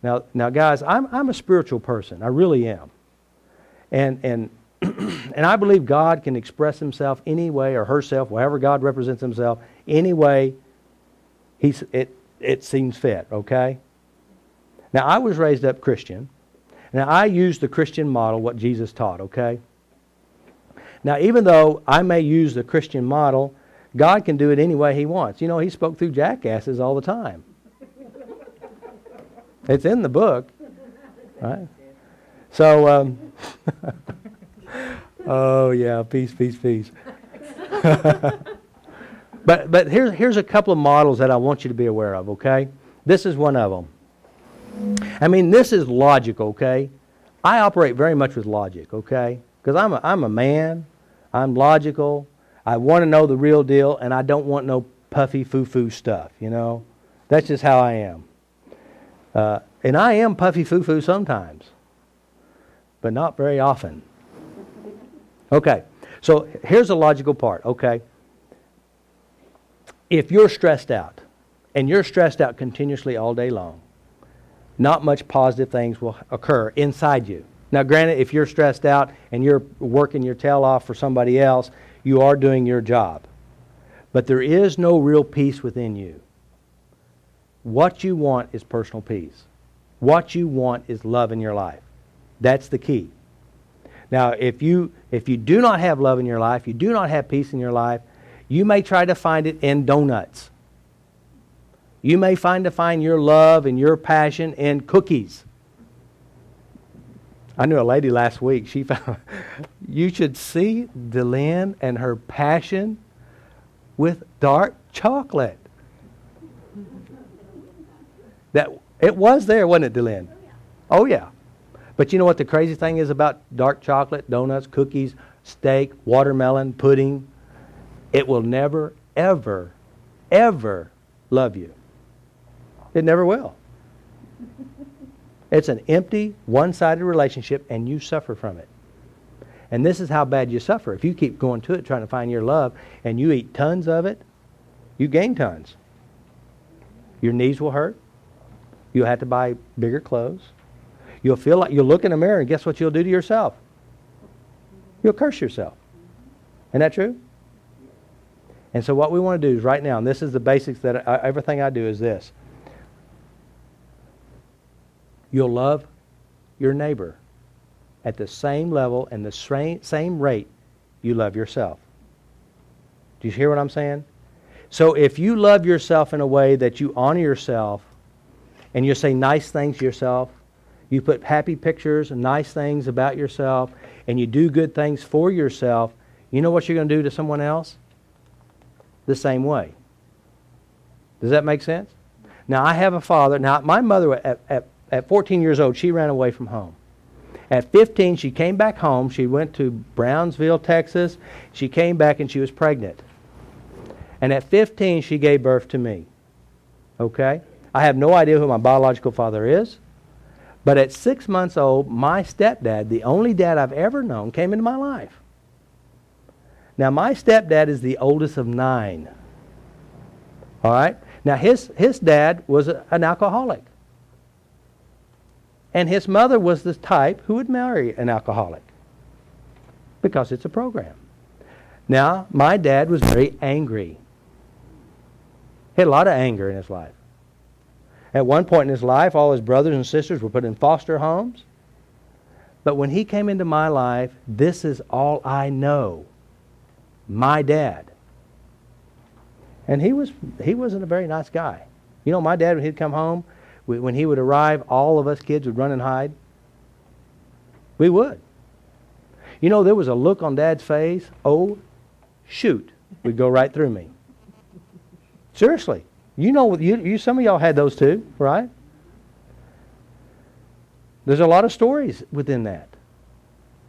Now, guys, I'm a spiritual person. I really am. And and I believe God can express himself any way, or herself, however God represents himself, any way it seems fit, okay? Now, I was raised up Christian. Now, I use the Christian model, what Jesus taught, okay? Now, even though I may use the Christian model, God can do it any way he wants. You know, he spoke through jackasses all the time. It's in the book, right? So, oh yeah, peace. But here's a couple of models that I want you to be aware of, okay? This is one of them. I mean, this is logical, okay? I operate very much with logic, okay? Because I'm a man, I'm logical, I want to know the real deal, and I don't want no puffy foo-foo stuff, you know? That's just how I am. And I am puffy foo-foo sometimes, but not very often. Okay, so here's the logical part, okay? If you're stressed out, and you're stressed out continuously all day long, not much positive things will occur inside you. Now, granted, if you're stressed out and you're working your tail off for somebody else, you are doing your job. But there is no real peace within you. What you want is personal peace. What you want is love in your life. That's the key. Now, if you do not have love in your life, you do not have peace in your life, you may try to find it in donuts. You may find your love and your passion in cookies. I knew a lady last week, she found, you should see Delynn and her passion with dark chocolate. That it was there, wasn't it, Delynn? Oh yeah. But you know what the crazy thing is about dark chocolate, donuts, cookies, steak, watermelon, pudding? It will never, ever, ever love you. It never will. It's an empty, one-sided relationship, and you suffer from it. And this is how bad you suffer. If you keep going to it, trying to find your love, and you eat tons of it, you gain tons. Your knees will hurt. You'll have to buy bigger clothes. You'll feel like you'll look in the mirror, and guess what you'll do to yourself? You'll curse yourself. Isn't that true? And so what we want to do is right now, and this is the basics that everything I do is this. You'll love your neighbor at the same level and the same rate you love yourself. Do you hear what I'm saying? So if you love yourself in a way that you honor yourself and you say nice things to yourself, you put happy pictures and nice things about yourself, and you do good things for yourself, you know what you're going to do to someone else? The same way. Does that make sense? Now, I have a father. Now, my mother, at 14 years old, she ran away from home. At 15, she came back home. She went to Brownsville, Texas. She came back and she was pregnant. And at 15, she gave birth to me. Okay? I have no idea who my biological father is. But at 6 months old, my stepdad, the only dad I've ever known, came into my life. Now, my stepdad is the oldest of 9. All right? Now, his dad was an alcoholic. And his mother was the type who would marry an alcoholic. Because it's a program. Now, my dad was very angry. He had a lot of anger in his life. At one point in his life, all his brothers and sisters were put in foster homes. But when he came into my life, this is all I know. My dad. And he wasn't a very nice guy. You know, my dad, when he'd come home, when he would arrive, all of us kids would run and hide. We would. You know, there was a look on Dad's face, oh, shoot, would go right through me. Seriously. You know, some of y'all had those too, right? There's a lot of stories within that.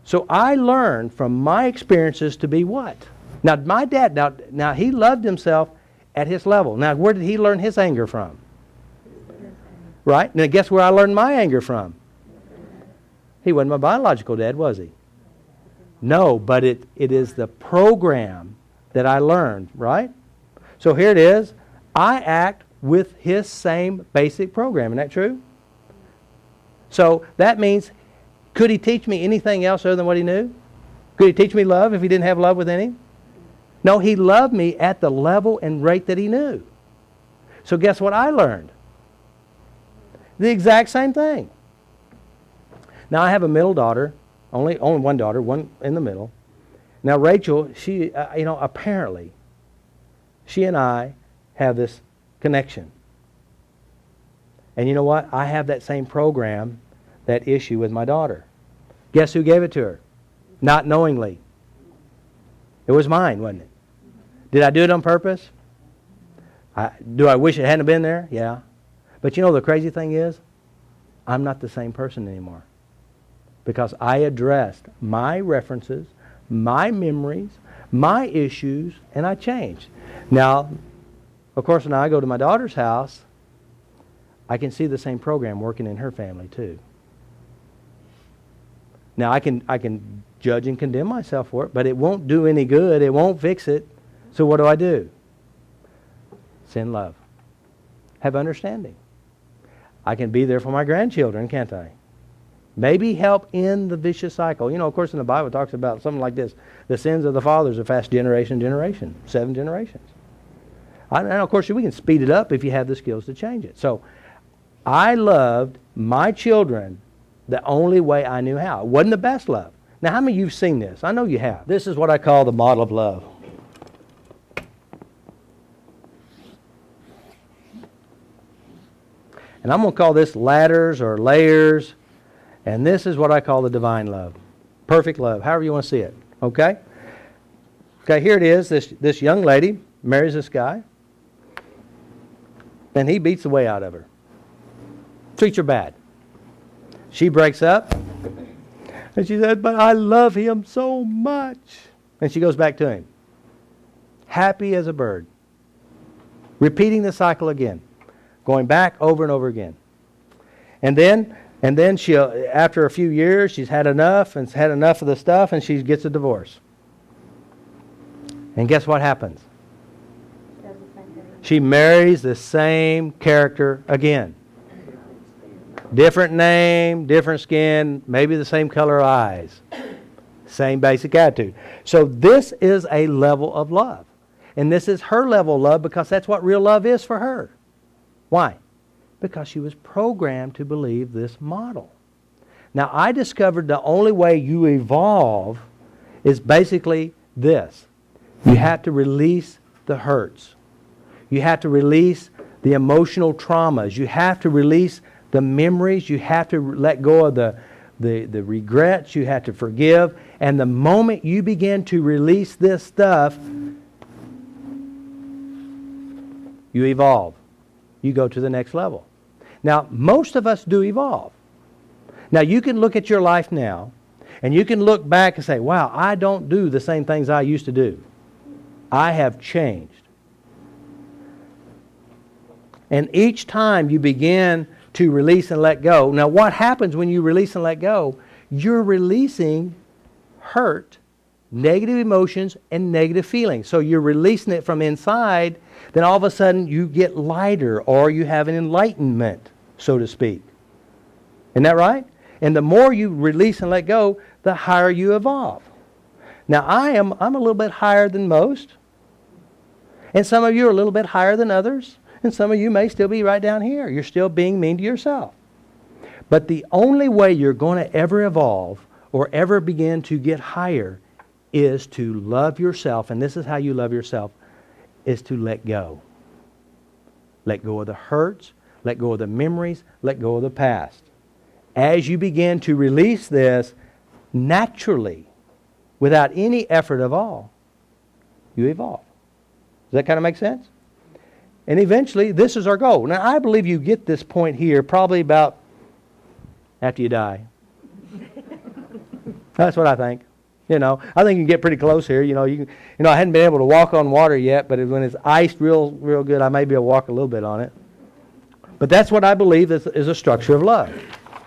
So I learned from my experiences to be what? Now, my dad, now he loved himself at his level. Now, where did he learn his anger from? Right? Now, guess where I learned my anger from? He wasn't my biological dad, was he? No, but it is the program that I learned, right? So here it is. I act with his same basic program. Isn't that true? So that means, could he teach me anything else other than what he knew? Could he teach me love if he didn't have love within him? No, he loved me at the level and rate that he knew. So guess what I learned? The exact same thing. Now I have a middle daughter, only one daughter, one in the middle. Now Rachel, she, apparently, she and I have this connection. And you know what? I have that same program, that issue with my daughter. Guess who gave it to her? Not knowingly. It was mine, wasn't it? Did I do it on purpose? Do I wish it hadn't been there? Yeah. But you know the crazy thing is, I'm not the same person anymore. Because I addressed my references, my memories, my issues, and I changed. Now, of course, when I go to my daughter's house, I can see the same program working in her family too. Now, I can judge and condemn myself for it, but it won't do any good. It won't fix it. So what do? Send love. Have understanding. I can be there for my grandchildren, can't I? Maybe help end the vicious cycle. Of course, in the Bible it talks about something like this. The sins of the fathers are fast generation, 7 generations. And of course, we can speed it up if you have the skills to change it. So, I loved my children the only way I knew how. It wasn't the best love. Now, how many of you have seen this? I know you have. This is what I call the model of love. And I'm going to call this ladders or layers. And this is what I call the divine love. Perfect love, however you want to see it. Okay? Okay, here it is. This young lady marries this guy. And he beats the way out of her. Treats her bad. She breaks up. And she said, but I love him so much. And she goes back to him. Happy as a bird. Repeating the cycle again. Going back over and over again. And then she'll, after a few years, she's had enough and had enough of the stuff, and she gets a divorce. And guess what happens? She marries the same character again. Different name, different skin, maybe the same color eyes. Same basic attitude. So this is a level of love. And this is her level of love because that's what real love is for her. Why? Because she was programmed to believe this model. Now, I discovered the only way you evolve is basically this. You have to release the hurts. You have to release the emotional traumas. You have to release the memories. You have to let go of the regrets. You have to forgive. And the moment you begin to release this stuff, you evolve. You go to the next level. Now, most of us do evolve. Now, you can look at your life now, and you can look back and say, wow, I don't do the same things I used to do. I have changed. And each time you begin to release and let go. Now, what happens when you release and let go? You're releasing hurt, negative emotions, and negative feelings. So you're releasing it from inside. Then all of a sudden you get lighter, or you have an enlightenment, so to speak. Isn't that right? And the more you release and let go, the higher you evolve. Now I'm a little bit higher than most. And some of you are a little bit higher than others. And some of you may still be right down here. You're still being mean to yourself. But the only way you're going to ever evolve or ever begin to get higher is to love yourself. And this is how you love yourself, is to let go. Let go of the hurts. Let go of the memories. Let go of the past. As you begin to release this naturally, without any effort at all, you evolve. Does that kind of make sense? And eventually, this is our goal. Now, I believe you get this point here probably about after you die. That's what I think. I think you can get pretty close here. I hadn't been able to walk on water yet, but when it's iced real good, I may be able to walk a little bit on it. But that's what I believe is a structure of love.